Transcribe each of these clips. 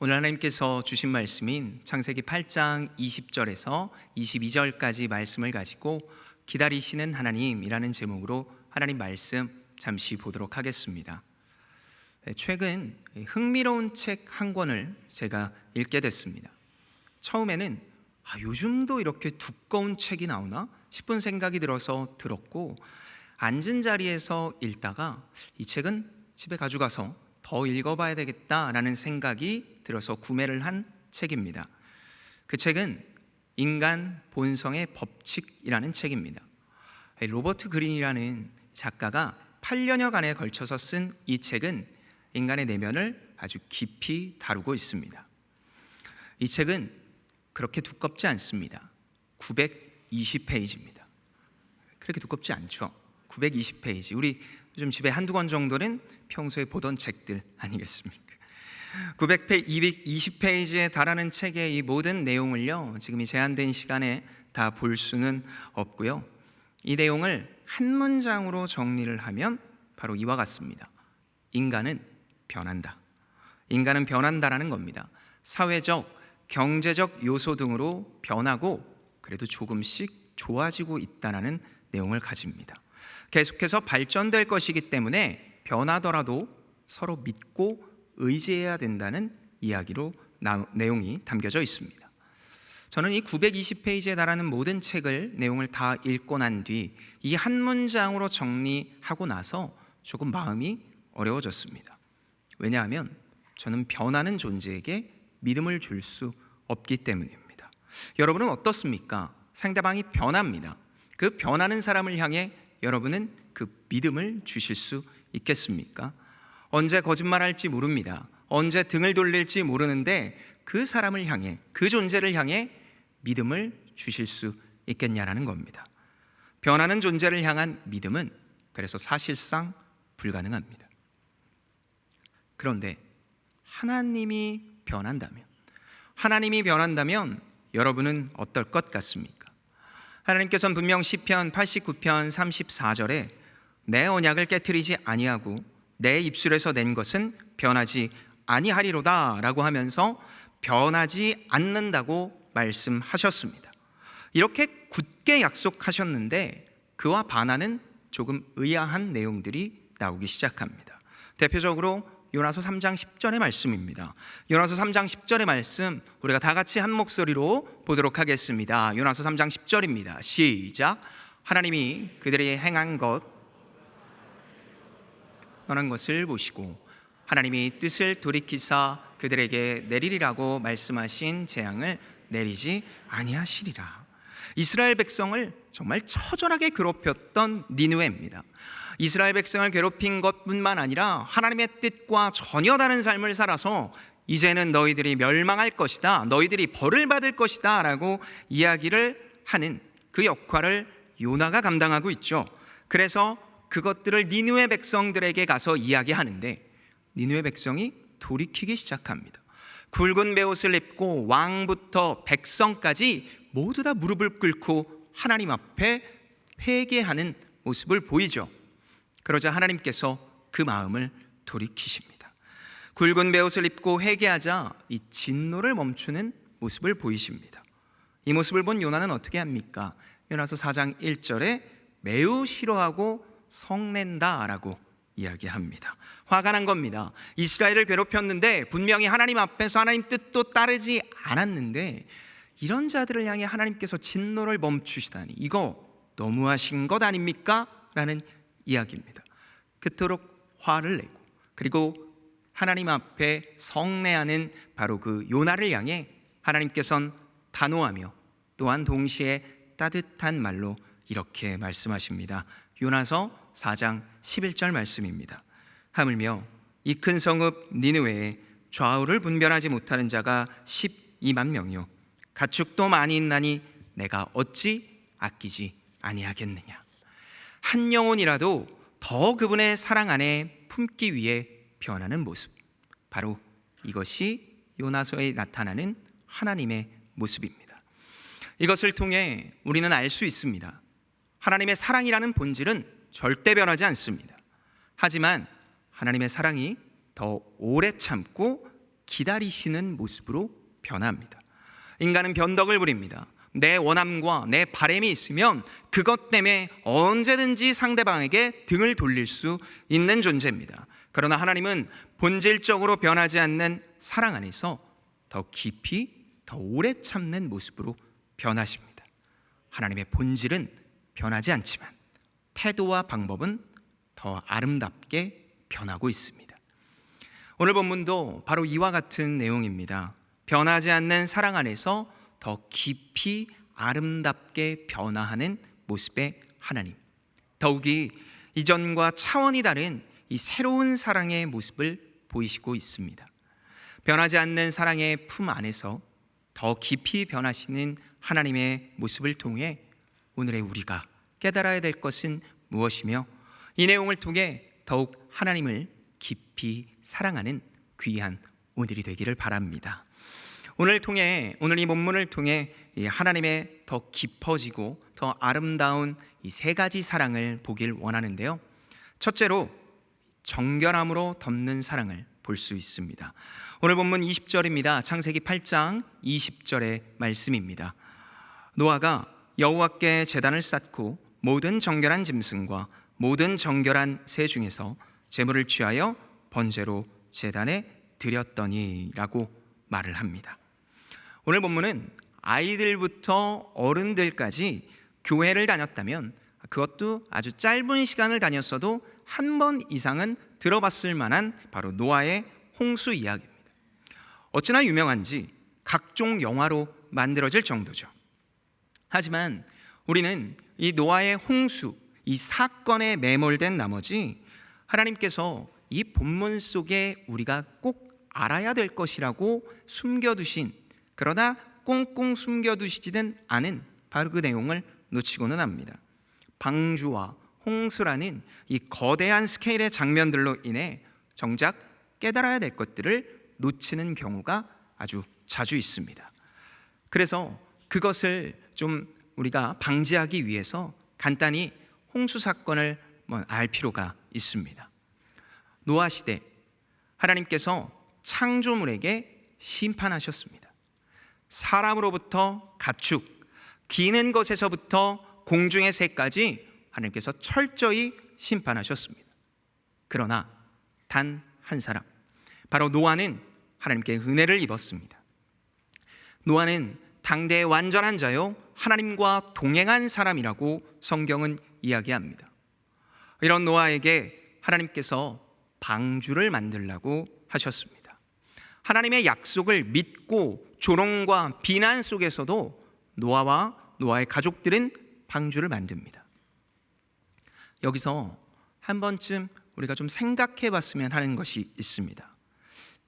오늘 하나님께서 주신 말씀인 창세기 8장 20절에서 22절까지 말씀을 가지고 기다리시는 하나님이라는 제목으로 하나님 말씀 잠시 보도록 하겠습니다. 최근 흥미로운 책 한 권을 제가 읽게 됐습니다. 처음에는 요즘도 이렇게 두꺼운 책이 나오나 싶은 생각이 들어서 들었고, 앉은 자리에서 읽다가 이 책은 집에 가져가서 더 읽어봐야 되겠다라는 생각이 들어서 구매를 한 책입니다. 그 책은 인간 본성의 법칙이라는 책입니다. 로버트 그린이라는 작가가 8년여간에 걸쳐서 쓴 이 책은 인간의 내면을 아주 깊이 다루고 있습니다. 이 책은 그렇게 두껍지 않습니다. 920페이지입니다. 그렇게 두껍지 않죠. 920페이지. 우리 요즘 집에 한두 권 정도는 평소에 보던 책들 아니겠습니까? 220페이지에 달하는 책의 이 모든 내용을요, 지금 이 제한된 시간에 다 볼 수는 없고요. 이 내용을 한 문장으로 정리를 하면 바로 이와 같습니다. 인간은 변한다. 인간은 변한다라는 겁니다. 사회적, 경제적 요소 등으로 변하고 그래도 조금씩 좋아지고 있다는 내용을 가집니다. 계속해서 발전될 것이기 때문에 변하더라도 서로 믿고 의지해야 된다는 이야기로 내용이 담겨져 있습니다. 저는 이 920페이지에 달하는 모든 책을 내용을 다 읽고 난 뒤 이 한 문장으로 정리하고 나서 조금 마음이 어려워졌습니다. 왜냐하면 저는 변하는 존재에게 믿음을 줄 수 없기 때문입니다. 여러분은 어떻습니까? 상대방이 변합니다. 그 변하는 사람을 향해 여러분은 그 믿음을 주실 수 있겠습니까? 언제 거짓말할지 모릅니다. 언제 등을 돌릴지 모르는데 그 사람을 향해, 그 존재를 향해 믿음을 주실 수 있겠냐라는 겁니다. 변하는 존재를 향한 믿음은 그래서 사실상 불가능합니다. 그런데 하나님이 변한다면 여러분은 어떨 것 같습니까? 하나님께서는 분명 시편 89편 34절에 내 언약을 깨트리지 아니하고 내 입술에서 낸 것은 변하지 아니하리로다 라고 하면서 변하지 않는다고 말씀하셨습니다. 이렇게 굳게 약속하셨는데 그와 반하는 조금 의아한 내용들이 나오기 시작합니다. 대표적으로 요나서 3장 10절의 말씀입니다. 요나서 3장 10절의 말씀 우리가 다 같이 한 목소리로 보도록 하겠습니다. 요나서 3장 10절입니다. 시작. 하나님이 그들이 행한 것을 보시고 하나님이 뜻을 돌이키사 그들에게 내리리라고 말씀하신 재앙을 내리지 아니하시리라. 이스라엘 백성을 정말 처절하게 괴롭혔던 니느웨입니다. 이스라엘 백성을 괴롭힌 것뿐만 아니라 하나님의 뜻과 전혀 다른 삶을 살아서 이제는 너희들이 멸망할 것이다, 너희들이 벌을 받을 것이다 라고 이야기를 하는 그 역할을 요나가 감당하고 있죠. 그래서 그것들을 니느웨 백성들에게 가서 이야기하는데 니느웨 백성이 돌이키기 시작합니다. 굵은 베옷을 입고 왕부터 백성까지 모두 다 무릎을 꿇고 하나님 앞에 회개하는 모습을 보이죠. 그러자 하나님께서 그 마음을 돌이키십니다. 굵은 베옷을 입고 회개하자 이 진노를 멈추는 모습을 보이십니다. 이 모습을 본 요나는 어떻게 합니까? 요나서 4장 1절에 매우 싫어하고 성낸다라고 이야기합니다. 화가 난 겁니다. 이스라엘을 괴롭혔는데 분명히 하나님 앞에서 하나님 뜻도 따르지 않았는데 이런 자들을 향해 하나님께서 진노를 멈추시다니 이거 너무하신 것 아닙니까? 라는 이야기입니다. 그토록 화를 내고 그리고 하나님 앞에 성내하는 바로 그 요나를 향해 하나님께서는 단호하며 또한 동시에 따뜻한 말로 이렇게 말씀하십니다. 요나서 4장 11절 말씀입니다. 하물며 이 큰 성읍 니느웨에 좌우를 분별하지 못하는 자가 12만 명이요 가축도 많이 있나니 내가 어찌 아끼지 아니하겠느냐. 한 영혼이라도 더 그분의 사랑 안에 품기 위해 변하는 모습, 바로 이것이 요나서에 나타나는 하나님의 모습입니다. 이것을 통해 우리는 알 수 있습니다. 하나님의 사랑이라는 본질은 절대 변하지 않습니다. 하지만 하나님의 사랑이 더 오래 참고 기다리시는 모습으로 변합니다. 인간은 변덕을 부립니다. 내 원함과 내 바람이 있으면 그것 때문에 언제든지 상대방에게 등을 돌릴 수 있는 존재입니다. 그러나 하나님은 본질적으로 변하지 않는 사랑 안에서 더 깊이 더 오래 참는 모습으로 변하십니다. 하나님의 본질은 변하지 않지만 태도와 방법은 더 아름답게 변하고 있습니다. 오늘 본문도 바로 이와 같은 내용입니다. 변하지 않는 사랑 안에서 더 깊이 아름답게 변화하는 모습의 하나님, 더욱이 이전과 차원이 다른 이 새로운 사랑의 모습을 보이시고 있습니다. 변하지 않는 사랑의 품 안에서 더 깊이 변하시는 하나님의 모습을 통해 오늘의 우리가 깨달아야 될 것은 무엇이며 이 내용을 통해 더욱 하나님을 깊이 사랑하는 귀한 오늘이 되기를 바랍니다. 오늘 이 본문을 통해 하나님의 더 깊어지고 더 아름다운 이 세 가지 사랑을 보길 원하는데요. 첫째로 정결함으로 덮는 사랑을 볼 수 있습니다. 오늘 본문 20절입니다. 창세기 8장 20절의 말씀입니다. 노아가 여호와께 제단을 쌓고 모든 정결한 짐승과 모든 정결한 새 중에서 제물을 취하여 번제로 제단에 드렸더니라고 말을 합니다. 오늘 본문은 아이들부터 어른들까지 교회를 다녔다면 그것도 아주 짧은 시간을 다녔어도 한 번 이상은 들어봤을 만한 바로 노아의 홍수 이야기입니다. 어찌나 유명한지 각종 영화로 만들어질 정도죠. 하지만 우리는 이 노아의 홍수, 이 사건에 매몰된 나머지 하나님께서 이 본문 속에 우리가 꼭 알아야 될 것이라고 숨겨두신, 그러나 꽁꽁 숨겨두시지는 않은 바로 그 내용을 놓치고는 합니다. 방주와 홍수라는 이 거대한 스케일의 장면들로 인해 정작 깨달아야 될 것들을 놓치는 경우가 아주 자주 있습니다. 그래서 그것을 좀 우리가 방지하기 위해서 간단히 홍수 사건을 알 필요가 있습니다. 노아 시대 하나님께서 창조물에게 심판하셨습니다. 사람으로부터 가축, 기는 것에서부터 공중의 새까지 하나님께서 철저히 심판하셨습니다. 그러나 단 한 사람, 바로 노아는 하나님께 은혜를 입었습니다. 노아는 당대의 완전한 자요 하나님과 동행한 사람이라고 성경은 이야기합니다. 이런 노아에게 하나님께서 방주를 만들라고 하셨습니다. 하나님의 약속을 믿고 조롱과 비난 속에서도 노아와 노아의 가족들은 방주를 만듭니다. 여기서 한 번쯤 우리가 좀 생각해 봤으면 하는 것이 있습니다.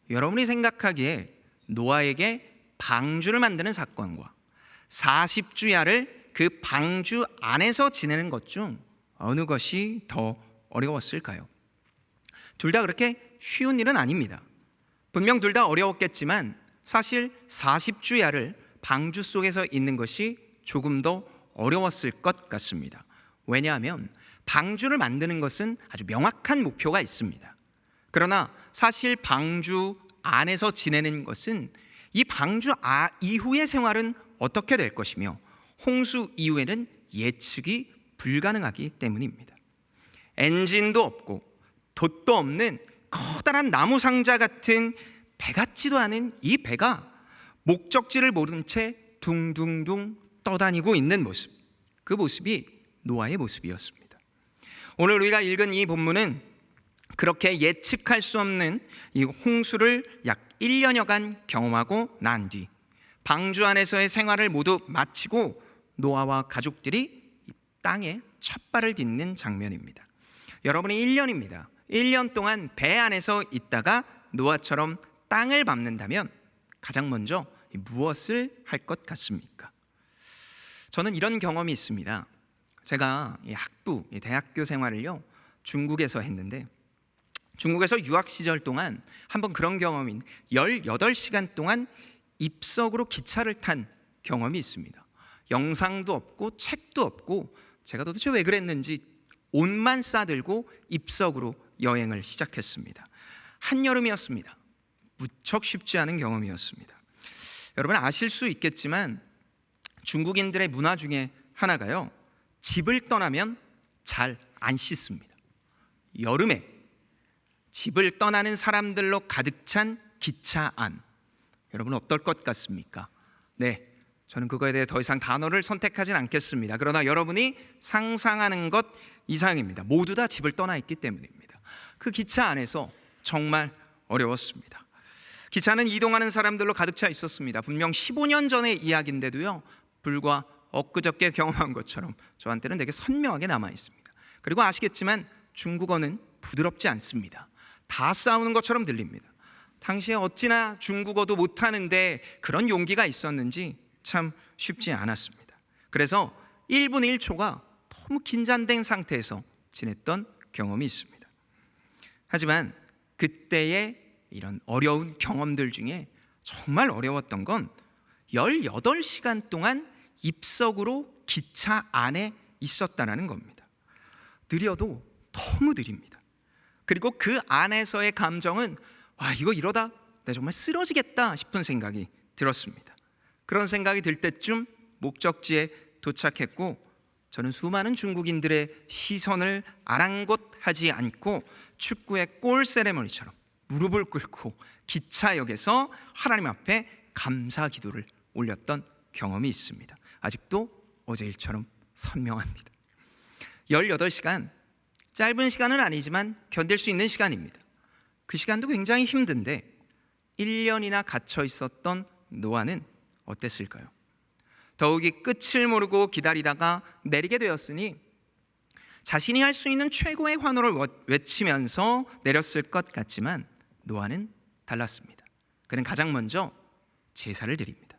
여러분이 생각하기에 노아에게 방주를 만드는 사건과 40주야를 그 방주 안에서 지내는 것 중 어느 것이 더 어려웠을까요? 둘 다 그렇게 쉬운 일은 아닙니다. 분명 둘 다 어려웠겠지만 사실 40주야를 방주 속에서 있는 것이 조금 더 어려웠을 것 같습니다. 왜냐하면 방주를 만드는 것은 아주 명확한 목표가 있습니다. 그러나 사실 방주 안에서 지내는 것은 이 방주 이후의 생활은 어떻게 될 것이며 홍수 이후에는 예측이 불가능하기 때문입니다. 엔진도 없고 돛도 없는 커다란 나무 상자 같은 배 같지도 않은 이 배가 목적지를 모른 채 둥둥둥 떠다니고 있는 모습, 그 모습이 노아의 모습이었습니다. 오늘 우리가 읽은 이 본문은 그렇게 예측할 수 없는 이 홍수를 약 1년여간 경험하고 난 뒤 방주 안에서의 생활을 모두 마치고 노아와 가족들이 땅에 첫 발을 딛는 장면입니다. 여러분이 1년입니다. 1년 동안 배 안에서 있다가 노아처럼 땅을 밟는다면 가장 먼저 무엇을 할 것 같습니까? 저는 이런 경험이 있습니다. 제가 대학교 생활을요 중국에서 했는데, 중국에서 유학 시절 동안 한번 그런 경험인 18시간 동안 입석으로 기차를 탄 경험이 있습니다. 영상도 없고 책도 없고 제가 도대체 왜 그랬는지 옷만 싸들고 입석으로 여행을 시작했습니다. 한여름이었습니다. 무척 쉽지 않은 경험이었습니다. 여러분 아실 수 있겠지만 중국인들의 문화 중에 하나가요, 집을 떠나면 잘 안 씻습니다. 여름에 집을 떠나는 사람들로 가득 찬 기차 안, 여러분 어떨 것 같습니까? 네, 저는 그거에 대해 더 이상 단어를 선택하진 않겠습니다. 그러나 여러분이 상상하는 것 이상입니다. 모두 다 집을 떠나 있기 때문입니다. 그 기차 안에서 정말 어려웠습니다. 기차는 이동하는 사람들로 가득 차 있었습니다. 분명 15년 전의 이야기인데도요, 불과 엊그저께 경험한 것처럼 저한테는 되게 선명하게 남아 있습니다. 그리고 아시겠지만 중국어는 부드럽지 않습니다. 다 싸우는 것처럼 들립니다. 당시에 어찌나 중국어도 못하는데 그런 용기가 있었는지 참 쉽지 않았습니다. 그래서 1분 1초가 너무 긴장된 상태에서 지냈던 경험이 있습니다. 하지만 그때의 이런 어려운 경험들 중에 정말 어려웠던 건 18시간 동안 입석으로 기차 안에 있었다는 겁니다. 느려도 너무 느립니다. 그리고 그 안에서의 감정은 와, 이거 이러다 내가 정말 쓰러지겠다 싶은 생각이 들었습니다. 그런 생각이 들 때쯤 목적지에 도착했고, 저는 수많은 중국인들의 시선을 아랑곳하지 않고 축구의 골 세레머니처럼 무릎을 꿇고 기차역에서 하나님 앞에 감사 기도를 올렸던 경험이 있습니다. 아직도 어제 일처럼 선명합니다. 18시간, 짧은 시간은 아니지만 견딜 수 있는 시간입니다. 그 시간도 굉장히 힘든데 1년이나 갇혀 있었던 노아는 어땠을까요? 더욱이 끝을 모르고 기다리다가 내리게 되었으니 자신이 할 수 있는 최고의 환호를 외치면서 내렸을 것 같지만 노아는 달랐습니다. 그는 가장 먼저 제사를 드립니다.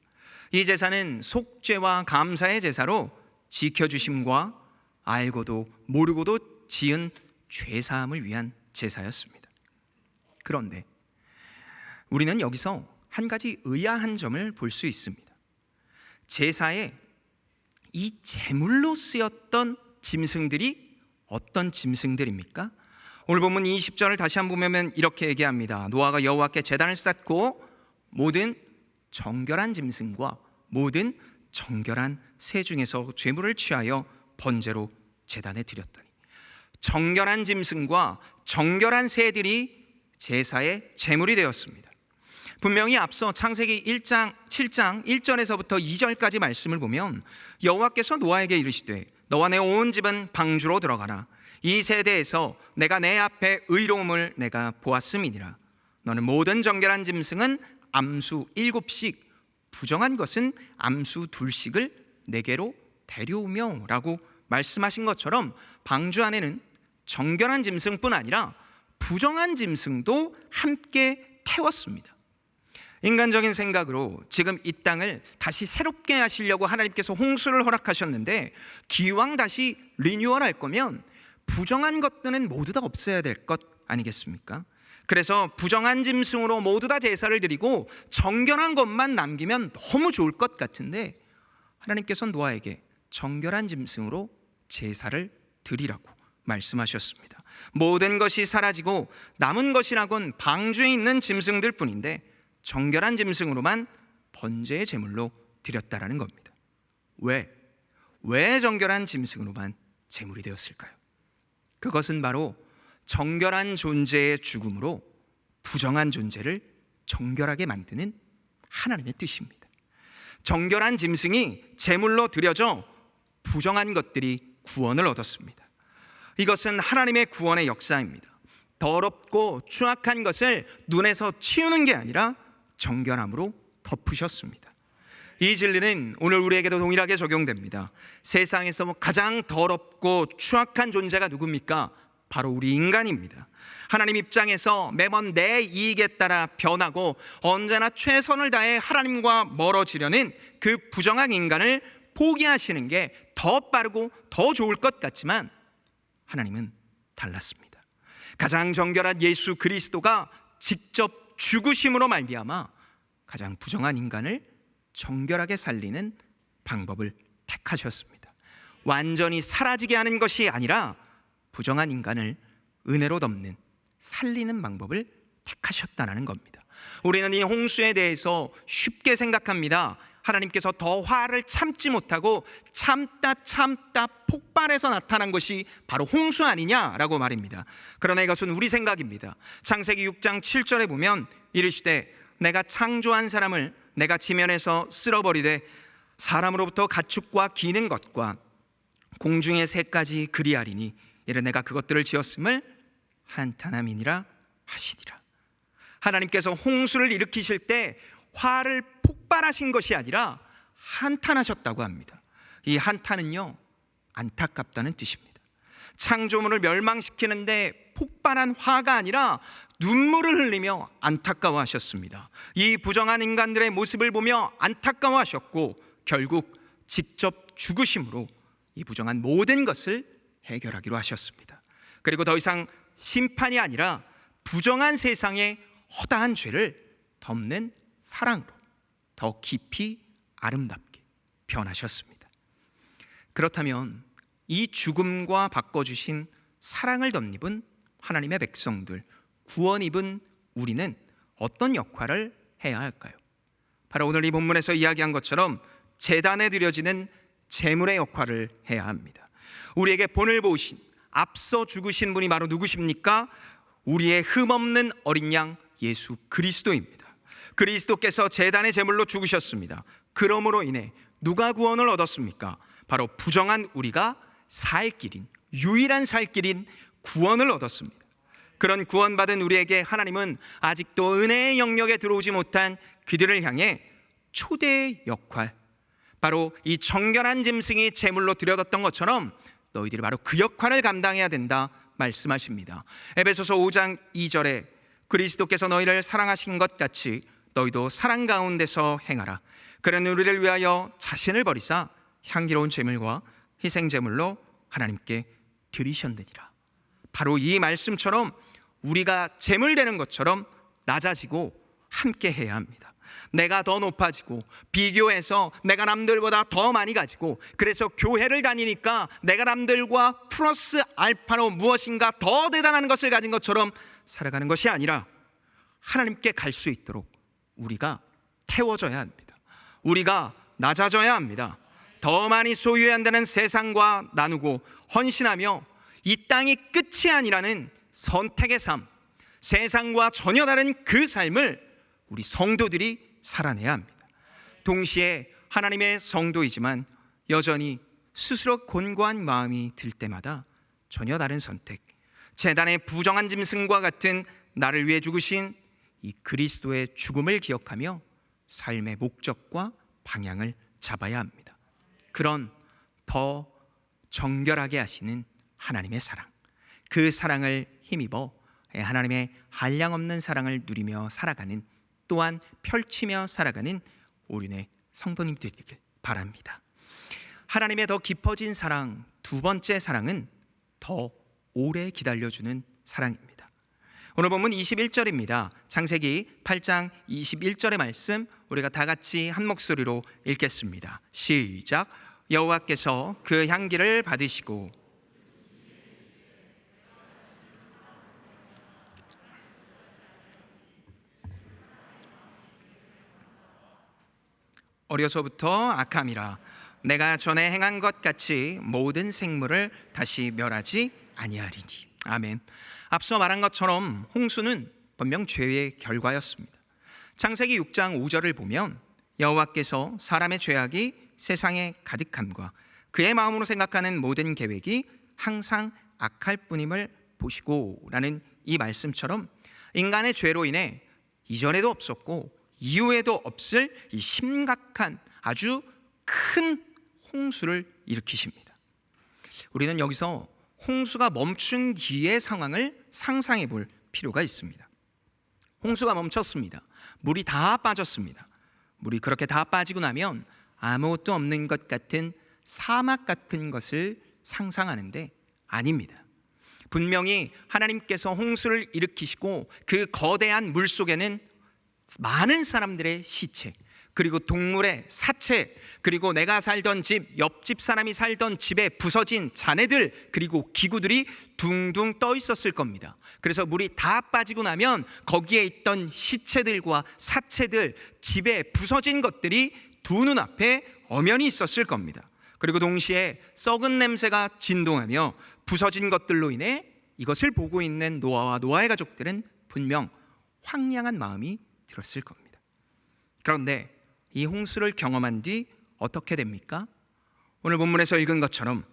이 제사는 속죄와 감사의 제사로 지켜주심과 알고도 모르고도 지은 죄사함을 위한 제사였습니다. 그런데 우리는 여기서 한 가지 의아한 점을 볼 수 있습니다. 제사에 이 제물로 쓰였던 짐승들이 어떤 짐승들입니까? 오늘 본문 20절을 다시 한번 보면 이렇게 얘기합니다. 노아가 여호와께 제단을 쌓고 모든 정결한 짐승과 모든 정결한 새 중에서 제물을 취하여 번제로 제단에 드렸더니, 정결한 짐승과 정결한 새들이 제사의 제물이 되었습니다. 분명히 앞서 창세기 1장 7장 1절에서부터 2절까지 말씀을 보면 여호와께서 노아에게 이르시되 너와 내 온 집은 방주로 들어가라. 이 세대에서 내가 내 앞에 의로움을 내가 보았음이니라. 너는 모든 정결한 짐승은 암수 7씩, 부정한 것은 암수 2씩을 내게로 데려오며 라고 말씀하신 것처럼 방주 안에는 정결한 짐승뿐 아니라 부정한 짐승도 함께 태웠습니다. 인간적인 생각으로 지금 이 땅을 다시 새롭게 하시려고 하나님께서 홍수를 허락하셨는데, 기왕 다시 리뉴얼할 거면 부정한 것들은 모두 다 없애야 될 것 아니겠습니까? 그래서 부정한 짐승으로 모두 다 제사를 드리고 정결한 것만 남기면 너무 좋을 것 같은데, 하나님께서 노아에게 정결한 짐승으로 제사를 드리라고 말씀하셨습니다. 모든 것이 사라지고 남은 것이라곤 방주에 있는 짐승들 뿐인데 정결한 짐승으로만 번제의 제물로 드렸다라는 겁니다. 왜 정결한 짐승으로만 제물이 되었을까요? 그것은 바로 정결한 존재의 죽음으로 부정한 존재를 정결하게 만드는 하나님의 뜻입니다. 정결한 짐승이 제물로 드려져 부정한 것들이 구원을 얻었습니다. 이것은 하나님의 구원의 역사입니다. 더럽고 추악한 것을 눈에서 치우는 게 아니라 정결함으로 덮으셨습니다. 이 진리는 오늘 우리에게도 동일하게 적용됩니다. 세상에서 가장 더럽고 추악한 존재가 누굽니까? 바로 우리 인간입니다. 하나님 입장에서 매번 내 이익에 따라 변하고 언제나 최선을 다해 하나님과 멀어지려는 그 부정한 인간을 포기하시는 게 더 빠르고 더 좋을 것 같지만 하나님은 달랐습니다. 가장 정결한 예수 그리스도가 직접 죽으심으로 말미암아 가장 부정한 인간을 정결하게 살리는 방법을 택하셨습니다. 완전히 사라지게 하는 것이 아니라 부정한 인간을 은혜로 덮는, 살리는 방법을 택하셨다는 겁니다. 우리는 이 홍수에 대해서 쉽게 생각합니다. 하나님께서 더 화를 참지 못하고 참다 폭발해서 나타난 것이 바로 홍수 아니냐라고 말입니다. 그러나 이것은 우리 생각입니다. 창세기 6장 7절에 보면 이르시되 내가 창조한 사람을 내가 지면에서 쓸어버리되 사람으로부터 가축과 기는 것과 공중의 새까지 그리하리니 이를 내가 그것들을 지었음을 한탄함이니라 하시니라. 하나님께서 홍수를 일으키실 때 화를 폭발하신 것이 아니라 한탄하셨다고 합니다. 이 한탄은요, 안타깝다는 뜻입니다. 창조물을 멸망시키는데 폭발한 화가 아니라 눈물을 흘리며 안타까워하셨습니다. 이 부정한 인간들의 모습을 보며 안타까워하셨고 결국 직접 죽으심으로 이 부정한 모든 것을 해결하기로 하셨습니다. 그리고 더 이상 심판이 아니라 부정한 세상의 허다한 죄를 덮는 사랑으로 더 깊이 아름답게 변하셨습니다. 그렇다면 이 죽음과 바꿔주신 사랑을 덧입은 하나님의 백성들, 구원 입은 우리는 어떤 역할을 해야 할까요? 바로 오늘 이 본문에서 이야기한 것처럼 제단에 드려지는 제물의 역할을 해야 합니다. 우리에게 본을 보으신 앞서 죽으신 분이 바로 누구십니까? 우리의 흠없는 어린 양 예수 그리스도입니다. 그리스도께서 제단의 제물로 죽으셨습니다. 그러므로 인해 누가 구원을 얻었습니까? 바로 부정한 우리가 살 길인, 유일한 살 길인 구원을 얻었습니다. 그런 구원받은 우리에게 하나님은 아직도 은혜의 영역에 들어오지 못한 그들을 향해 초대의 역할, 바로 이 정결한 짐승이 제물로 드려졌던 것처럼 너희들이 바로 그 역할을 감당해야 된다 말씀하십니다. 에베소서 5장 2절에 그리스도께서 너희를 사랑하신 것 같이 너희도 사랑 가운데서 행하라. 그런 우리를 위하여 자신을 버리사 향기로운 제물과 희생 제물로 하나님께 드리셨느니라. 바로 이 말씀처럼 우리가 제물 되는 것처럼 낮아지고 함께 해야 합니다. 내가 더 높아지고 비교해서 내가 남들보다 더 많이 가지고 그래서 교회를 다니니까 내가 남들과 플러스 알파로 무엇인가 더 대단한 것을 가진 것처럼 살아가는 것이 아니라 하나님께 갈 수 있도록 우리가 태워져야 합니다. 우리가 낮아져야 합니다. 더 많이 소유해야 한다는 세상과 나누고 헌신하며 이 땅이 끝이 아니라는 선택의 삶, 세상과 전혀 다른 그 삶을 우리 성도들이 살아내야 합니다. 동시에 하나님의 성도이지만 여전히 스스로 곤고한 마음이 들 때마다 전혀 다른 선택, 제단의 부정한 짐승과 같은 나를 위해 죽으신 이 그리스도의 죽음을 기억하며 삶의 목적과 방향을 잡아야 합니다. 그런 더 정결하게 하시는 하나님의 사랑, 그 사랑을 힘입어 하나님의 한량없는 사랑을 누리며 살아가는, 또한 펼치며 살아가는 우리네 성도님 되기를 바랍니다. 하나님의 더 깊어진 사랑, 두 번째 사랑은 더 오래 기다려주는 사랑입니다. 오늘 본문 21절입니다. 창세기 8장 21절의 말씀 우리가 다 같이 한 목소리로 읽겠습니다. 시작. 여호와께서 그 향기를 받으시고 어려서부터 악함이라 내가 전에 행한 것 같이 모든 생물을 다시 멸하지 아니하리니. 아멘. 앞서 말한 것처럼 홍수는 분명 죄의 결과였습니다. 창세기 6장 5절을 보면 여호와께서 사람의 죄악이 세상에 가득함과 그의 마음으로 생각하는 모든 계획이 항상 악할 뿐임을 보시고 라는 이 말씀처럼 인간의 죄로 인해 이전에도 없었고 이후에도 없을 이 심각한 아주 큰 홍수를 일으키십니다. 우리는 여기서 홍수가 멈춘 뒤의 상황을 상상해 볼 필요가 있습니다. 홍수가 멈췄습니다. 물이 다 빠졌습니다. 물이 그렇게 다 빠지고 나면 아무것도 없는 것 같은 사막 같은 것을 상상하는데 아닙니다. 분명히 하나님께서 홍수를 일으키시고 그 거대한 물 속에는 많은 사람들의 시체, 그리고 동물의 사체, 그리고 내가 살던 집, 옆집 사람이 살던 집에 부서진 잔해들, 그리고 기구들이 둥둥 떠 있었을 겁니다. 그래서 물이 다 빠지고 나면 거기에 있던 시체들과 사체들, 집에 부서진 것들이 두 눈앞에 엄연히 있었을 겁니다. 그리고 동시에 썩은 냄새가 진동하며 부서진 것들로 인해 이것을 보고 있는 노아와 노아의 가족들은 분명 황량한 마음이 들었을 겁니다. 그런데 이 홍수를 경험한 뒤 어떻게 됩니까? 오늘 본문에서 읽은 것처럼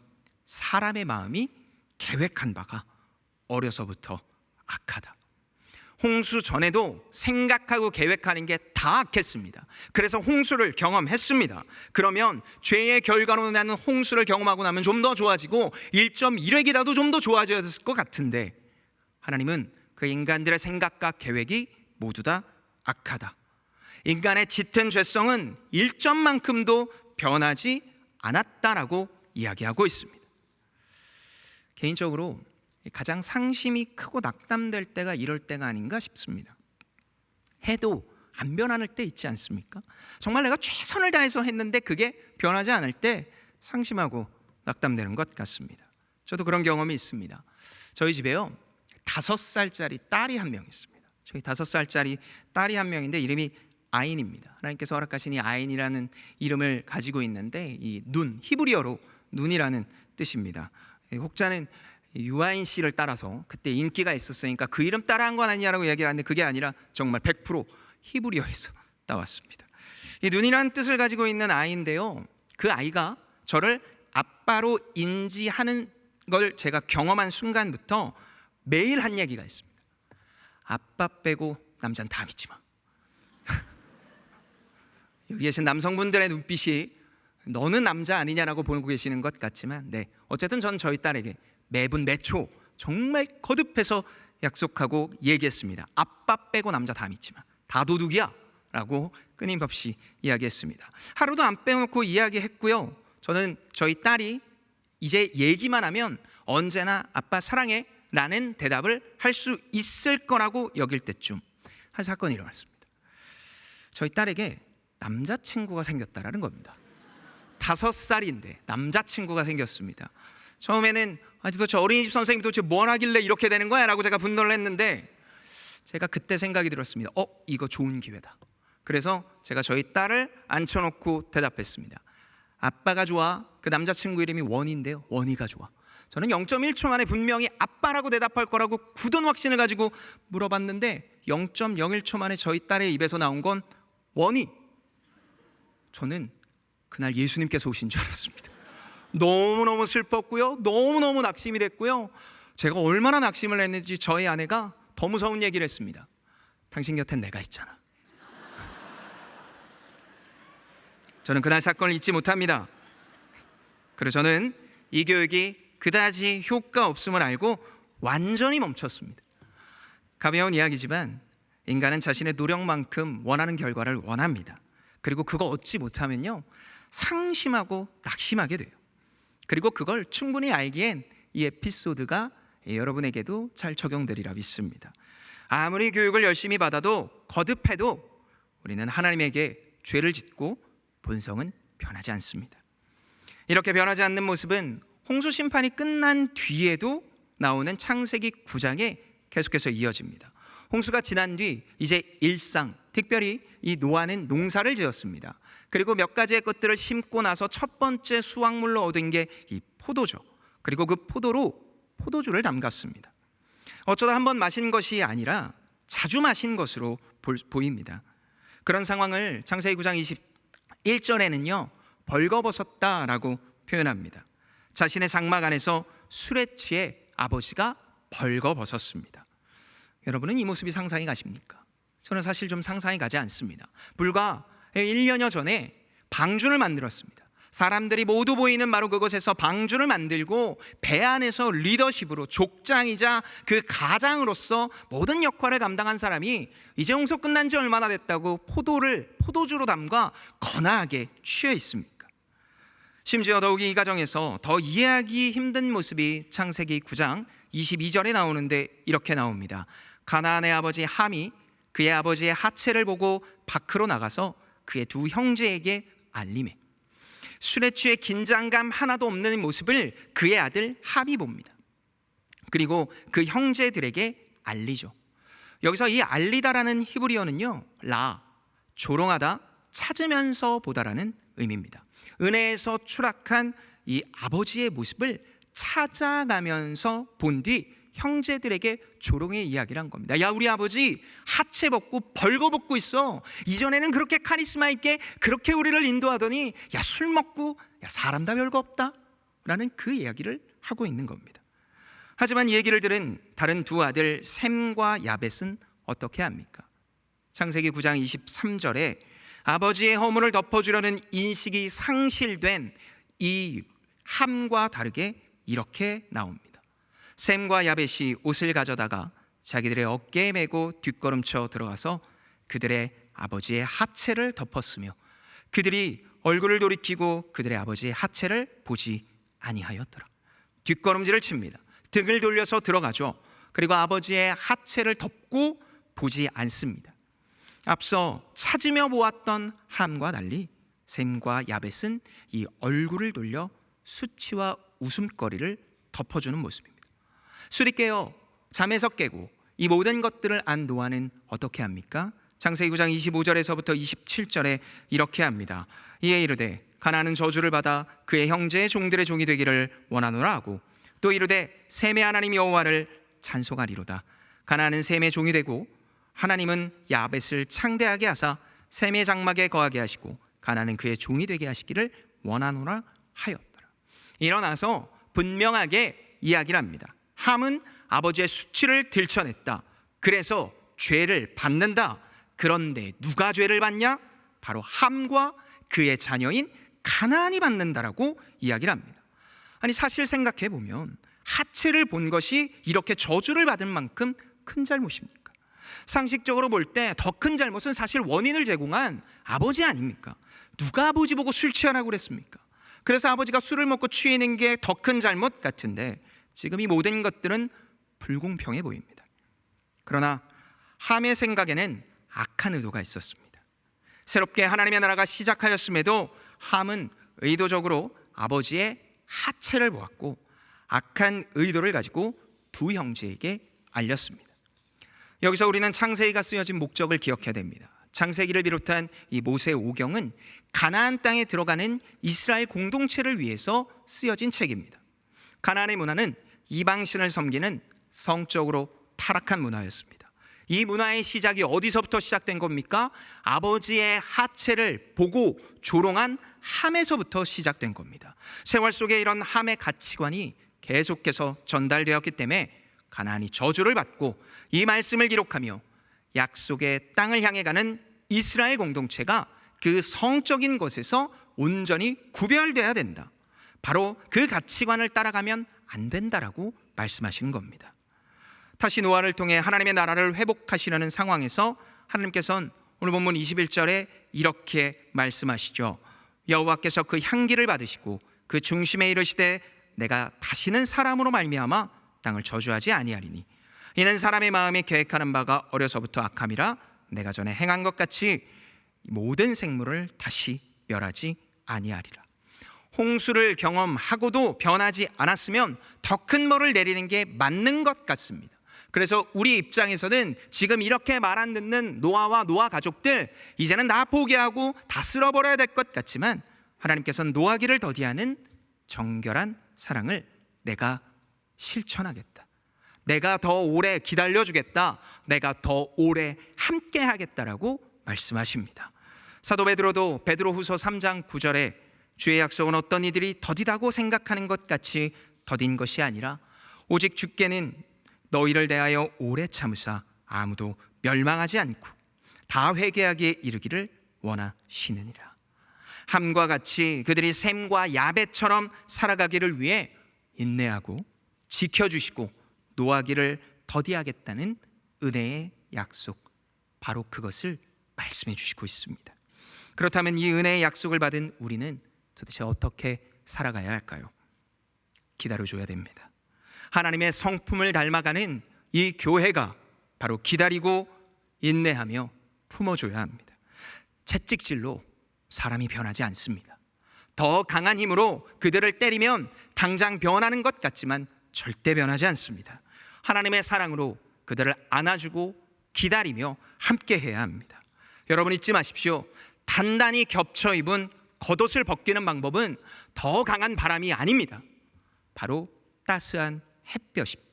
사람의 마음이 계획한 바가 어려서부터 악하다. 홍수 전에도 생각하고 계획하는 게 다 악했습니다. 그래서 홍수를 경험했습니다. 그러면 죄의 결과로 나는 홍수를 경험하고 나면 좀 더 좋아지고 1.1획이라도 좀 더 좋아졌을 것 같은데, 하나님은 그 인간들의 생각과 계획이 모두 다 악하다. 인간의 짙은 죄성은 1점만큼도 변하지 않았다라고 이야기하고 있습니다. 개인적으로 가장 상심이 크고 낙담될 때가 이럴 때가 아닌가 싶습니다. 해도 안 변하는 때 있지 않습니까? 정말 내가 최선을 다해서 했는데 그게 변하지 않을 때 상심하고 낙담되는 것 같습니다. 저도 그런 경험이 있습니다. 저희 집에요 5살짜리 딸이 한 명 있습니다. 저희 5살짜리 딸이 한 명인데 이름이 아인입니다. 하나님께서 허락하신 이 아인이라는 이름을 가지고 있는데, 이 눈, 히브리어로 눈이라는 뜻입니다. 혹자는 유아인 씨를 따라서 그때 인기가 있었으니까 그 이름 따라한 건 아니냐라고 얘기를 하는데, 그게 아니라 정말 100% 히브리어에서 따왔습니다. 이 눈이라는 뜻을 가지고 있는 아이인데요, 그 아이가 저를 아빠로 인지하는 걸 제가 경험한 순간부터 매일 한 얘기가 있습니다. 아빠 빼고 남자는 다 믿지 마. 여기 계신 남성분들의 눈빛이 너는 남자 아니냐라고 보고 계시는 것 같지만, 네, 어쨌든 전 저희 딸에게 매분 매초 정말 거듭해서 약속하고 얘기했습니다. 아빠 빼고 남자 다 믿지 마. 다 도둑이야 라고 끊임없이 이야기했습니다. 하루도 안 빼놓고 이야기했고요. 저는 저희 딸이 이제 얘기만 하면 언제나 아빠 사랑해 라는 대답을 할 수 있을 거라고 여길 때쯤 한 사건이 일어났습니다. 저희 딸에게 남자친구가 생겼다라는 겁니다. 5살인데 남자친구가 생겼습니다. 처음에는 도대체 어린이집 선생님이 도대체 뭘 하길래 이렇게 되는 거야? 라고 제가 분노를 했는데, 제가 그때 생각이 들었습니다. 이거 좋은 기회다. 그래서 제가 저희 딸을 앉혀놓고 대답했습니다. 아빠가 좋아. 그 남자친구 이름이 원희인데요, 원희가 좋아. 저는 0.1초 만에 분명히 아빠라고 대답할 거라고 굳은 확신을 가지고 물어봤는데 0.01초 만에 저희 딸의 입에서 나온 건 원희. 저는 그날 예수님께서 오신 줄 알았습니다. 너무너무 슬펐고요, 너무너무 낙심이 됐고요. 제가 얼마나 낙심을 했는지 저희 아내가 더 무서운 얘기를 했습니다. 당신 곁엔 내가 있잖아. 저는 그날 사건을 잊지 못합니다. 그래서 저는 이 교육이 그다지 효과 없음을 알고 완전히 멈췄습니다. 가벼운 이야기지만 인간은 자신의 노력만큼 원하는 결과를 원합니다. 그리고 그거 얻지 못하면요, 상심하고 낙심하게 돼요. 그리고 그걸 충분히 알기엔 이 에피소드가 여러분에게도 잘 적용되리라 믿습니다. 아무리 교육을 열심히 받아도 거듭해도 우리는 하나님에게 죄를 짓고 본성은 변하지 않습니다. 이렇게 변하지 않는 모습은 홍수 심판이 끝난 뒤에도 나오는 창세기 9장에 계속해서 이어집니다. 홍수가 지난 뒤 이제 일상, 특별히 이 노아는 농사를 지었습니다. 그리고 몇 가지의 것들을 심고 나서 첫 번째 수확물로 얻은 게 이 포도죠. 그리고 그 포도로 포도주를 담갔습니다. 어쩌다 한번 마신 것이 아니라 자주 마신 것으로 보입니다. 그런 상황을 창세기 9장 21절에는요 벌거벗었다라고 표현합니다. 자신의 장막 안에서 술에 취해 아버지가 벌거벗었습니다. 여러분은 이 모습이 상상이 가십니까? 저는 사실 좀 상상이 가지 않습니다. 불과 1년여 전에 방주를 만들었습니다. 사람들이 모두 보이는 바로 그곳에서 방주를 만들고 배 안에서 리더십으로 족장이자 그 가장으로서 모든 역할을 감당한 사람이 이제 홍수 끝난 지 얼마나 됐다고 포도주로 담가 거나하게 취해 있습니까? 심지어 더욱이 이 가정에서 더 이해하기 힘든 모습이 창세기 9장 22절에 나오는데 이렇게 나옵니다. 가나안의 아버지 함이 그의 아버지의 하체를 보고 밖으로 나가서 그의 두 형제에게 알림해 술에 취해 긴장감 하나도 없는 모습을 그의 아들 함이 봅니다. 그리고 그 형제들에게 알리죠. 여기서 이 알리다라는 히브리어는요, 조롱하다, 찾으면서 보다라는 의미입니다. 은혜에서 추락한 이 아버지의 모습을 찾아가면서 본 뒤 형제들에게 조롱의 이야기를 한 겁니다. 야, 우리 아버지 하체 벗고 벌거벗고 있어. 이전에는 그렇게 카리스마 있게 그렇게 우리를 인도하더니 야, 술 먹고 야, 사람 다 별거 없다 라는 그 이야기를 하고 있는 겁니다. 하지만 이 얘기를 들은 다른 두 아들 셈과 야벳은 어떻게 합니까? 창세기 9장 23절에 아버지의 허물을 덮어주려는 인식이 상실된 이 함과 다르게 이렇게 나옵니다. 셈과 야벳이 옷을 가져다가 자기들의 어깨에 메고 뒷걸음쳐 들어가서 그들의 아버지의 하체를 덮었으며 그들이 얼굴을 돌이키고 그들의 아버지의 하체를 보지 아니하였더라. 뒷걸음질을 칩니다. 등을 돌려서 들어가죠. 그리고 아버지의 하체를 덮고 보지 않습니다. 앞서 찾으며 보았던 함과 달리 셈과 야벳은 이 얼굴을 돌려 수치와 웃음거리를 덮어주는 모습입니다. 술이 깨어 잠에서 깨고 이 모든 것들을 안 노아는 어떻게 합니까? 창세기 9장 25절에서부터 27절에 이렇게 합니다. 이에 이르되 가나안은 저주를 받아 그의 형제의 종들의 종이 되기를 원하노라 하고 또 이르되 셈의 하나님 여호와를 찬송하리로다. 가나안은 셈의 종이 되고 하나님은 야벳을 창대하게 하사 셈의 장막에 거하게 하시고 가나안은 그의 종이 되게 하시기를 원하노라 하였더라. 일어나서 분명하게 이야기를 합니다. 함은 아버지의 수치를 들춰냈다. 그래서 죄를 받는다. 그런데 누가 죄를 받냐? 바로 함과 그의 자녀인 가나안이 받는다라고 이야기를 합니다. 아니, 사실 생각해 보면 하체를 본 것이 이렇게 저주를 받을 만큼 큰 잘못입니까? 상식적으로 볼 때 더 큰 잘못은 사실 원인을 제공한 아버지 아닙니까? 누가 아버지 보고 술 취하라고 그랬습니까? 그래서 아버지가 술을 먹고 취하는 게 더 큰 잘못 같은데 지금 이 모든 것들은 불공평해 보입니다. 그러나 함의 생각에는 악한 의도가 있었습니다. 새롭게 하나님의 나라가 시작하였음에도 함은 의도적으로 아버지의 하체를 보았고 악한 의도를 가지고 두 형제에게 알렸습니다. 여기서 우리는 창세기가 쓰여진 목적을 기억해야 됩니다. 창세기를 비롯한 이 모세 오경은 가나안 땅에 들어가는 이스라엘 공동체를 위해서 쓰여진 책입니다. 가나안의 문화는 이방신을 섬기는 성적으로 타락한 문화였습니다. 이 문화의 시작이 어디서부터 시작된 겁니까? 아버지의 하체를 보고 조롱한 함에서부터 시작된 겁니다. 세월 속에 이런 함의 가치관이 계속해서 전달되었기 때문에 가나안이 저주를 받고 이 말씀을 기록하며 약속의 땅을 향해 가는 이스라엘 공동체가 그 성적인 것에서 온전히 구별돼야 된다. 바로 그 가치관을 따라가면 안 된다라고 말씀하시는 겁니다. 다시 노아를 통해 하나님의 나라를 회복하시려는 상황에서 하나님께서는 오늘 본문 21절에 이렇게 말씀하시죠. 여호와께서 그 향기를 받으시고 그 중심에 이르시되 내가 다시는 사람으로 말미암아 땅을 저주하지 아니하리니 이는 사람의 마음에 계획하는 바가 어려서부터 악함이라 내가 전에 행한 것 같이 모든 생물을 다시 멸하지 아니하리라. 홍수를 경험하고도 변하지 않았으면 더 큰 벌을 내리는 게 맞는 것 같습니다. 그래서 우리 입장에서는 지금 이렇게 말 안 듣는 노아와 노아 가족들 이제는 다 포기하고 다 쓸어버려야 될 것 같지만 하나님께서는 노하기를 더디하는 정결한 사랑을 내가 실천하겠다. 내가 더 오래 기다려주겠다. 내가 더 오래 함께 하겠다라고 말씀하십니다. 사도 베드로도 베드로후서 3장 9절에 주의 약속은 어떤 이들이 더디다고 생각하는 것 같이 더딘 것이 아니라 오직 주께는 너희를 대하여 오래 참으사 아무도 멸망하지 않고 다 회개하기에 이르기를 원하시느니라. 함과 같이 그들이 셈과 야벳처럼 살아가기를 위해 인내하고 지켜주시고 노하기를 더디하겠다는 은혜의 약속, 바로 그것을 말씀해 주시고 있습니다. 그렇다면 이 은혜의 약속을 받은 우리는 도대체 어떻게 살아가야 할까요? 기다려줘야 됩니다. 하나님의 성품을 닮아가는 이 교회가 바로 기다리고 인내하며 품어줘야 합니다. 채찍질로 사람이 변하지 않습니다. 더 강한 힘으로 그들을 때리면 당장 변하는 것 같지만 절대 변하지 않습니다. 하나님의 사랑으로 그들을 안아주고 기다리며 함께 해야 합니다. 여러분 잊지 마십시오. 단단히 겹쳐 입은 겉옷을 벗기는 방법은 더 강한 바람이 아닙니다. 바로 따스한 햇볕입니다.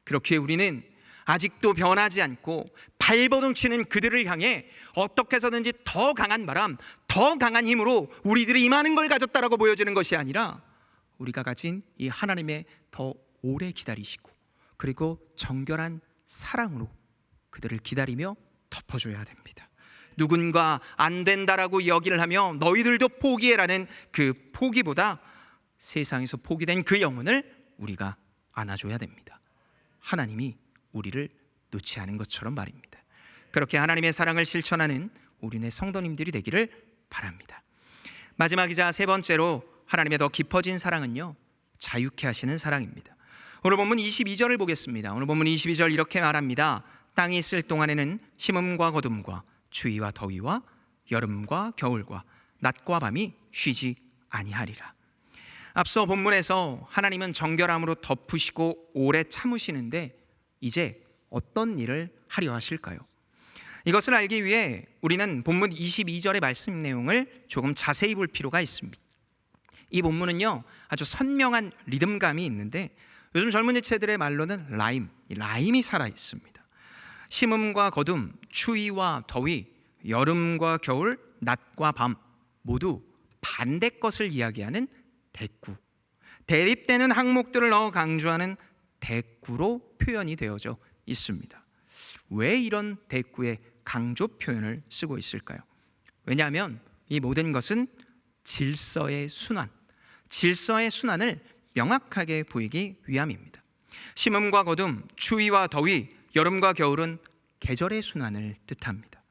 그렇기에 우리는 아직도 변하지 않고 발버둥치는 그들을 향해 어떻게 해서든지 더 강한 바람, 더 강한 힘으로 우리들이 임하는 걸 가졌다라고 보여지는 것이 아니라 우리가 가진 이 하나님의 더 오래 기다리시고 그리고 정결한 사랑으로 그들을 기다리며 덮어줘야 됩니다. 누군가 안 된다라고 여기를 하며 너희들도 포기해라는 그 포기보다 세상에서 포기된 그 영혼을 우리가 안아줘야 됩니다. 하나님이 우리를 놓지 않은 것처럼 말입니다. 그렇게 하나님의 사랑을 실천하는 우리네 성도님들이 되기를 바랍니다. 마지막이자 세 번째로 하나님의 더 깊어진 사랑은요, 자유케 하시는 사랑입니다. 오늘 본문 22절을 보겠습니다. 오늘 본문 22절 이렇게 말합니다. 땅이 있을 동안에는 심음과 거둠과 추위와 더위와 여름과 겨울과 낮과 밤이 쉬지 아니하리라. 앞서 본문에서 하나님은 정결함으로 덮으시고 오래 참으시는데 이제 어떤 일을 하려 하실까요? 이것을 알기 위해 우리는 본문 22절의 말씀 내용을 조금 자세히 볼 필요가 있습니다. 이 본문은요, 아주 선명한 리듬감이 있는데 요즘 젊은 세대들의 말로는 라임이 살아 있습니다. 심음과 거둠, 추위와 더위, 여름과 겨울, 낮과 밤 모두 반대 것을 이야기하는 대꾸, 대립되는 항목들을 넣어 강조하는 대꾸로 표현이 되어져 있습니다. 왜 이런 대꾸의 강조 표현을 쓰고 있을까요? 왜냐하면 이 모든 것은 질서의 순환을 명확하게 보이기 위함입니다. 심음과 거둠, 추위와 더위, 여름과 겨울은 계절의 순환을 뜻합니다.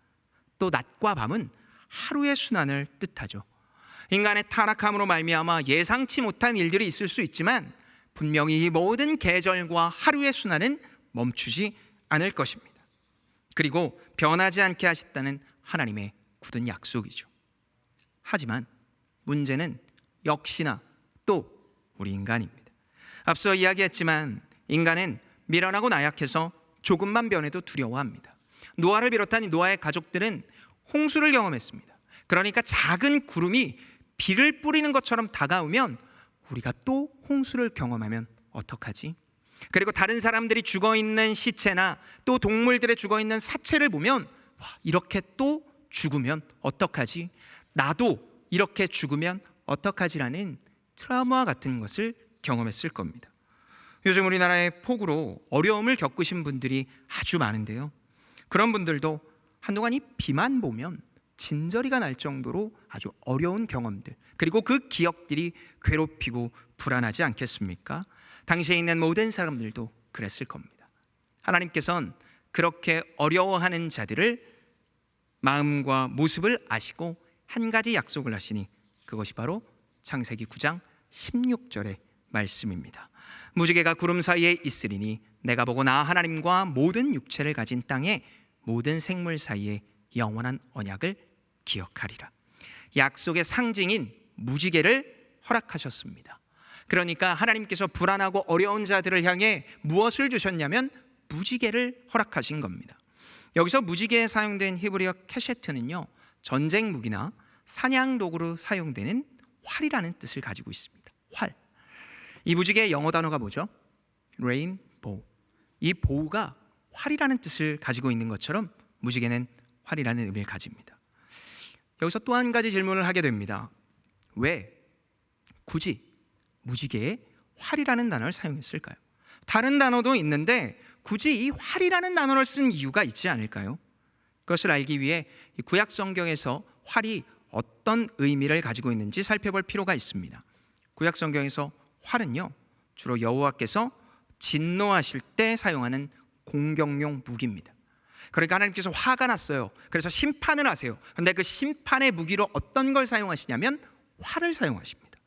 또 낮과 밤은 하루의 순환을 뜻하죠. 인간의 타락함으로 말미암아 예상치 못한 일들이 있을 수 있지만 분명히 이 모든 계절과 하루의 순환은 멈추지 않을 것입니다. 그리고 변하지 않게 하셨다는 하나님의 굳은 약속이죠. 하지만 문제는 역시나 또 우리 인간입니다. 앞서 이야기했지만 인간은 미련하고 나약해서 조금만 변해도 두려워합니다. 노아를 비롯한 노아의 가족들은 홍수를 경험했습니다. 그러니까 작은 구름이 비를 뿌리는 것처럼 다가오면 우리가 또 홍수를 경험하면 어떡하지? 그리고 다른 사람들이 죽어있는 시체나 또 동물들의 죽어있는 사체를 보면 이렇게 또 죽으면 어떡하지? 나도 이렇게 죽으면 어떡하지라는 트라우마 같은 것을 경험했을 겁니다. 요즘 우리나라의 폭우로 어려움을 겪으신 분들이 아주 많은데요, 그런 분들도 한동안 이 비만 보면 진저리가 날 정도로 아주 어려운 경험들, 그리고 그 기억들이 괴롭히고 불안하지 않겠습니까? 당시에 있는 모든 사람들도 그랬을 겁니다. 하나님께서는 그렇게 어려워하는 자들을 마음과 모습을 아시고 한 가지 약속을 하시니 그것이 바로 창세기 9장 16절의 말씀입니다. 무지개가 구름 사이에 있으리니 내가 보고 나 하나님과 모든 육체를 가진 땅의 모든 생물 사이에 영원한 언약을 기억하리라. 약속의 상징인 무지개를 허락하셨습니다. 그러니까 하나님께서 불안하고 어려운 자들을 향해 무엇을 주셨냐면 무지개를 허락하신 겁니다. 여기서 무지개에 사용된 히브리어 캐셰트는요, 전쟁 무기나 사냥 도구로 사용되는 활이라는 뜻을 가지고 있습니다. 활. 이 무지개의 영어 단어가 뭐죠? 레인보우. 이 보우가 활이라는 뜻을 가지고 있는 것처럼 무지개는 활이라는 의미를 가집니다. 여기서 또 한 가지 질문을 하게 됩니다. 왜 굳이 무지개에 활이라는 단어를 사용했을까요? 다른 단어도 있는데 굳이 이 활이라는 단어를 쓴 이유가 있지 않을까요? 그것을 알기 위해 구약 성경에서 활이 어떤 의미를 가지고 있는지 살펴볼 필요가 있습니다. 구약 성경에서 활은요, 주로 여호와께서 진노하실 때 사용하는 공격용 무기입니다. 그러니까 하나님께서 화가 났어요. 그래서 심판을 하세요. 그런데 그 심판의 무기로 어떤 걸 사용하시냐면 활을 사용하십니다.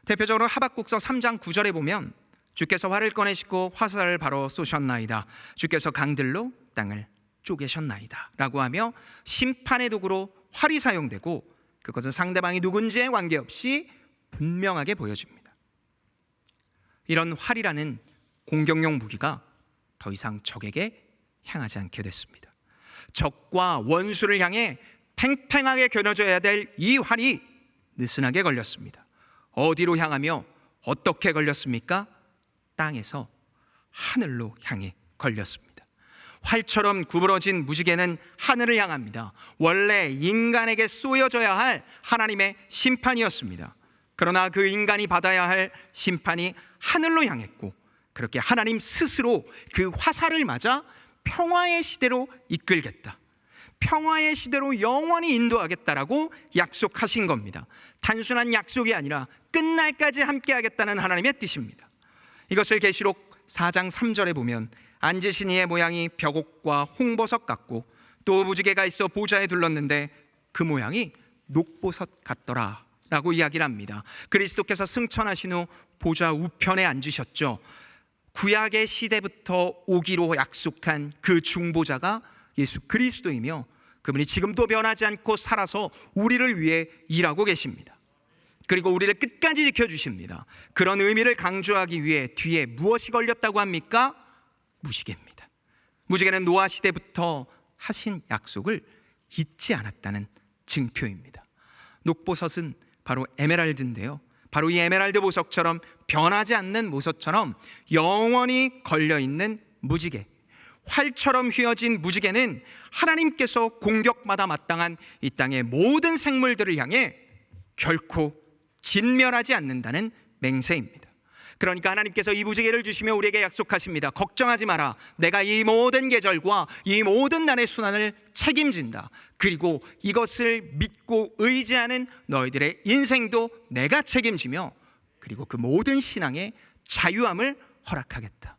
대표적으로 하박국서 3장 9절에 보면 주께서 활을 꺼내시고 화살을 바로 쏘셨나이다. 주께서 강들로 땅을 쪼개셨나이다 라고 하며 심판의 도구로 활이 사용되고 그것은 상대방이 누군지에 관계없이 분명하게 보여집니다. 이런 활이라는 공격용 무기가 더 이상 적에게 향하지 않게 됐습니다. 적과 원수를 향해 팽팽하게 겨눠져야 될 이 활이 느슨하게 걸렸습니다. 어디로 향하며 어떻게 걸렸습니까? 땅에서 하늘로 향해 걸렸습니다. 활처럼 구부러진 무지개는 하늘을 향합니다. 원래 인간에게 쏘여져야 할 하나님의 심판이었습니다. 그러나 그 인간이 받아야 할 심판이 하늘로 향했고, 그렇게 하나님 스스로 그 화살을 맞아 평화의 시대로 이끌겠다, 평화의 시대로 영원히 인도하겠다라고 약속하신 겁니다. 단순한 약속이 아니라 끝날까지 함께하겠다는 하나님의 뜻입니다. 이것을 계시록 4장 3절에 보면 앉으신 이의 모양이 벽옥과 홍보석 같고 또 무지개가 있어 보좌에 둘렀는데 그 모양이 녹보석 같더라 라고 이야기를 합니다. 그리스도께서 승천하신 후 보좌 우편에 앉으셨죠. 구약의 시대부터 오기로 약속한 그 중보자가 예수 그리스도이며 그분이 지금도 변하지 않고 살아서 우리를 위해 일하고 계십니다. 그리고 우리를 끝까지 지켜주십니다. 그런 의미를 강조하기 위해 뒤에 무엇이 걸렸다고 합니까? 무지개입니다. 무지개는 노아 시대부터 하신 약속을 잊지 않았다는 증표입니다. 녹보석은 바로 에메랄드인데요, 바로 이 에메랄드 보석처럼 변하지 않는 보석처럼 영원히 걸려있는 무지개, 활처럼 휘어진 무지개는 하나님께서 공격받아 마땅한 이 땅의 모든 생물들을 향해 결코 진멸하지 않는다는 맹세입니다. 그러니까 하나님께서 이 무지개를 주시며 우리에게 약속하십니다. 걱정하지 마라. 내가 이 모든 계절과 이 모든 날의 순환을 책임진다. 그리고 이것을 믿고 의지하는 너희들의 인생도 내가 책임지며 그리고 그 모든 신앙의 자유함을 허락하겠다.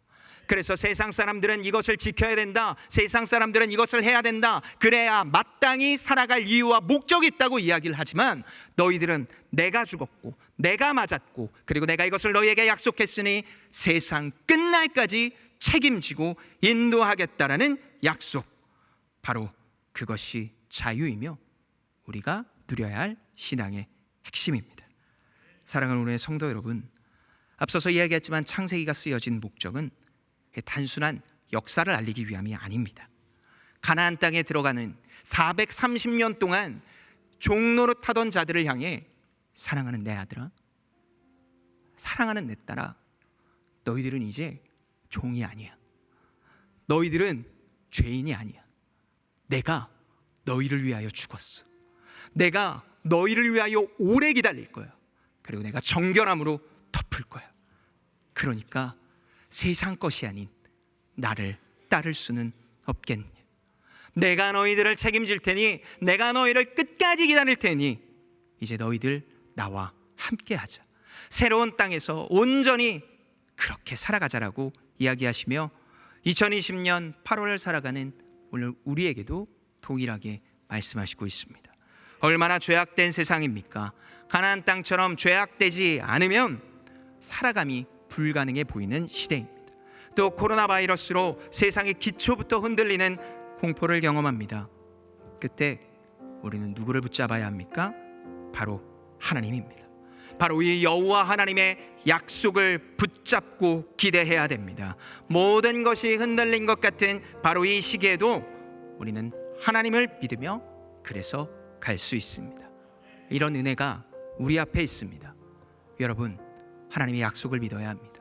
그래서 세상 사람들은 이것을 지켜야 된다, 세상 사람들은 이것을 해야 된다, 그래야 마땅히 살아갈 이유와 목적이 있다고 이야기를 하지만 너희들은 내가 죽었고 내가 맞았고 그리고 내가 이것을 너희에게 약속했으니 세상 끝날까지 책임지고 인도하겠다라는 약속, 바로 그것이 자유이며 우리가 누려야 할 신앙의 핵심입니다. 사랑하는 우리 성도 여러분, 앞서서 이야기했지만 창세기가 쓰여진 목적은 단순한 역사를 알리기 위함이 아닙니다. 가나안 땅에 들어가는 430년 동안 종로로 타던 자들을 향해 사랑하는 내 아들아, 사랑하는 내 딸아, 너희들은 이제 종이 아니야. 너희들은 죄인이 아니야. 내가 너희를 위하여 죽었어. 내가 너희를 위하여 오래 기다릴 거야. 그리고 내가 정결함으로 덮을 거야. 그러니까 세상 것이 아닌 나를 따를 수는 없겠냐. 내가 너희들을 책임질 테니, 내가 너희를 끝까지 기다릴 테니 이제 너희들 나와 함께하자. 새로운 땅에서 온전히 그렇게 살아가자라고 이야기하시며 2020년 8월을 살아가는 오늘 우리에게도 동일하게 말씀하시고 있습니다. 얼마나 죄악된 세상입니까? 가나안 땅처럼 죄악되지 않으면 살아감이 불가능해 보이는 시대입니다. 또 코로나 바이러스로 세상의 기초부터 흔들리는 공포를 경험합니다. 그때 우리는 누구를 붙잡아야 합니까? 바로 하나님입니다. 바로 이 여호와 하나님의 약속을 붙잡고 기대해야 됩니다. 모든 것이 흔들린 것 같은 바로 이 시기에도 우리는 하나님을 믿으며 그래서 갈 수 있습니다. 이런 은혜가 우리 앞에 있습니다. 여러분, 하나님의 약속을 믿어야 합니다.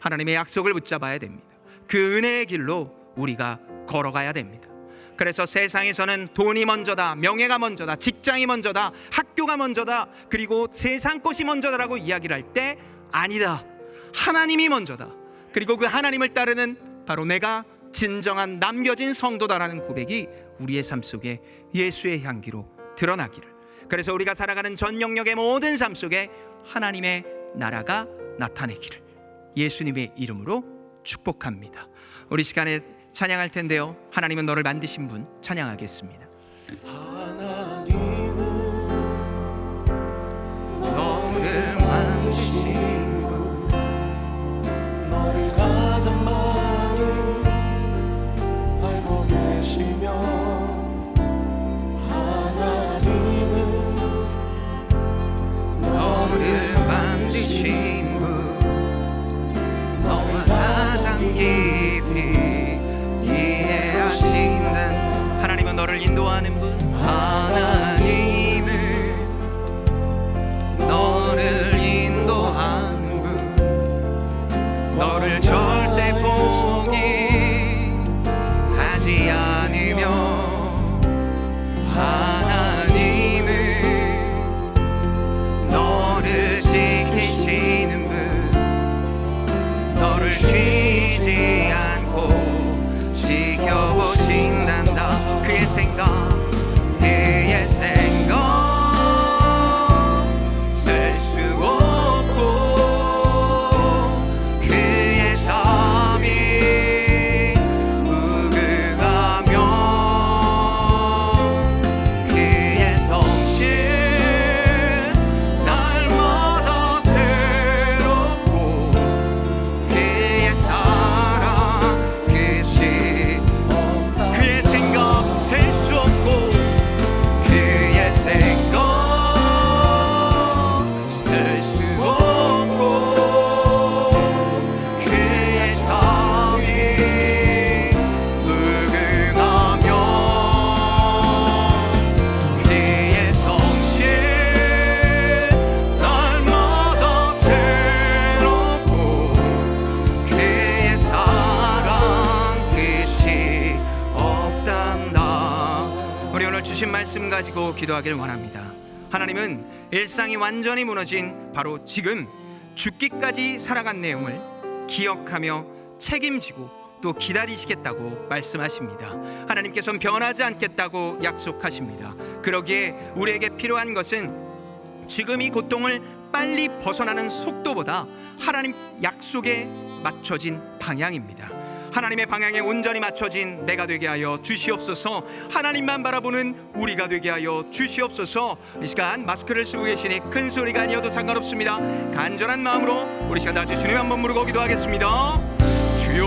하나님의 약속을 붙잡아야 됩니다. 그 은혜의 길로 우리가 걸어가야 됩니다. 그래서 세상에서는 돈이 먼저다, 명예가 먼저다, 직장이 먼저다, 학교가 먼저다, 그리고 세상 것이 먼저다라고 이야기를 할 때 아니다, 하나님이 먼저다, 그리고 그 하나님을 따르는 바로 내가 진정한 남겨진 성도다라는 고백이 우리의 삶 속에 예수의 향기로 드러나기를, 그래서 우리가 살아가는 전 영역의 모든 삶 속에 하나님의 나라가 나타내기를 예수님의 이름으로 축복합니다. 우리 시간에 찬양할 텐데요, 하나님은 너를 만드신 분 찬양하겠습니다. 하나님은 너를 만드신 분, 너를 가장 많이 알고 계시며 하나님 너를 지키시는 분, 너를 쉬지 않고 지켜보신단다. 그의 생각, 그의 생각 셀 수 없고, 그의 삶이 무궁하며 그의 성실 날마다 새롭고, 그의 사랑 끝이 없다. 그의 생각 셀 수 없고, 그의 생각 셀 수 없고, 그의 삶이 무궁하며 그의 성실 날마다 새롭고, 그의 사랑 끝이 없단다. 우리 오늘 주신 말씀 가지고 기도하길 원합니다. 하나님은 일상이 완전히 무너진 바로 지금 죽기까지 살아간 내용을 기억하며 책임지고 또 기다리시겠다고 말씀하십니다. 하나님께서는 변하지 않겠다고 약속하십니다. 그러기에 우리에게 필요한 것은 지금 이 고통을 빨리 벗어나는 속도보다 하나님 약속에 맞춰진 방향입니다. 하나님의 방향에 온전히 맞춰진 내가 되게 하여 주시옵소서. 하나님만 바라보는 우리가 되게 하여 주시옵소서. 이 시간 마스크를 쓰고 계시니 큰 소리가 아니어도 상관없습니다. 간절한 마음으로 우리 시간 다같이 주님 한번 부르고 기도하겠습니다. 주여,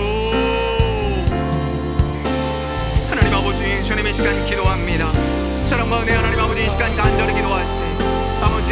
하나님 아버지, 주님의 시간 기도합니다. 사랑과 은혜 하나님 아버지, 이 시간 간절히 기도할 때 아버지,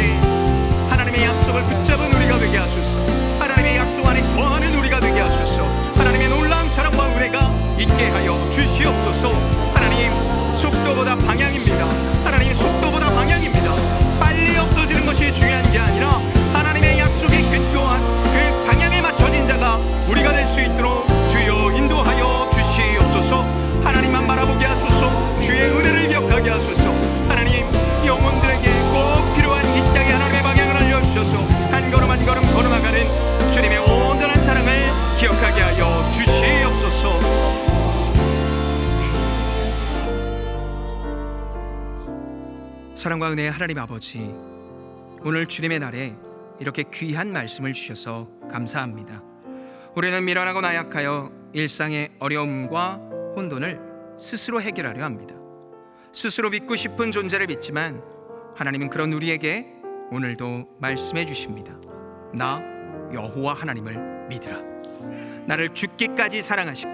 하나님의 약속을 붙잡은 우리가 되게 하소서. 하나님의 약속 안에 거하는 우리가 되게 하소서. 하나님의 놀라운 사랑과 은혜가 있게 하여 주시옵소서. 하나님, 속도보다 방향입니다. 하나님, 속도보다 방향입니다. 빨리 없어지는 것이 중요한 게 아니라 하나님의 약속이 견고한 그 방향에 맞춰진 자가 우리가 될 수 있도록 주여 인도하여 주시옵소서. 하나님만 바라보게 하소서. 주의 은혜를 기억하게 하소서. 하나님, 영혼들에게 꼭 필요한 이 땅의 하나님의 방향을 알려주셔서 한 걸음 한 걸음 걸어나가는 주님의 온전한 사랑을 기억하게 하여 주시옵소서. 사랑과 은혜의 하나님 아버지, 오늘 주님의 날에 이렇게 귀한 말씀을 주셔서 감사합니다. 우리는 미련하고 나약하여 일상의 어려움과 혼돈을 스스로 해결하려 합니다. 스스로 믿고 싶은 존재를 믿지만 하나님은 그런 우리에게 오늘도 말씀해 주십니다. 나 여호와 하나님을 믿으라. 나를 죽기까지 사랑하시고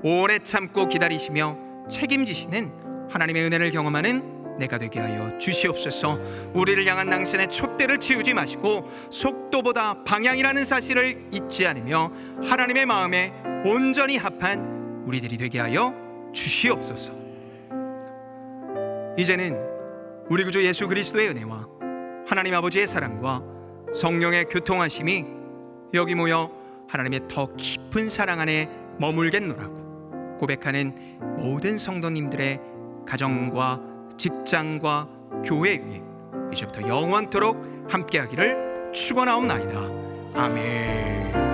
오래 참고 기다리시며 책임지시는 하나님의 은혜를 경험하는 내가 되게 하여 주시옵소서. 우리를 향한 당신의 촛대를 치우지 마시고 속도보다 방향이라는 사실을 잊지 않으며 하나님의 마음에 온전히 합한 우리들이 되게 하여 주시옵소서. 이제는 우리 구주 예수 그리스도의 은혜와 하나님 아버지의 사랑과 성령의 교통하심이 여기 모여 하나님의 더 깊은 사랑 안에 머물겠노라고 고백하는 모든 성도님들의 가정과 직장과 교회 위에 이제부터 영원토록 함께하기를 축원하옵나이다. 아멘.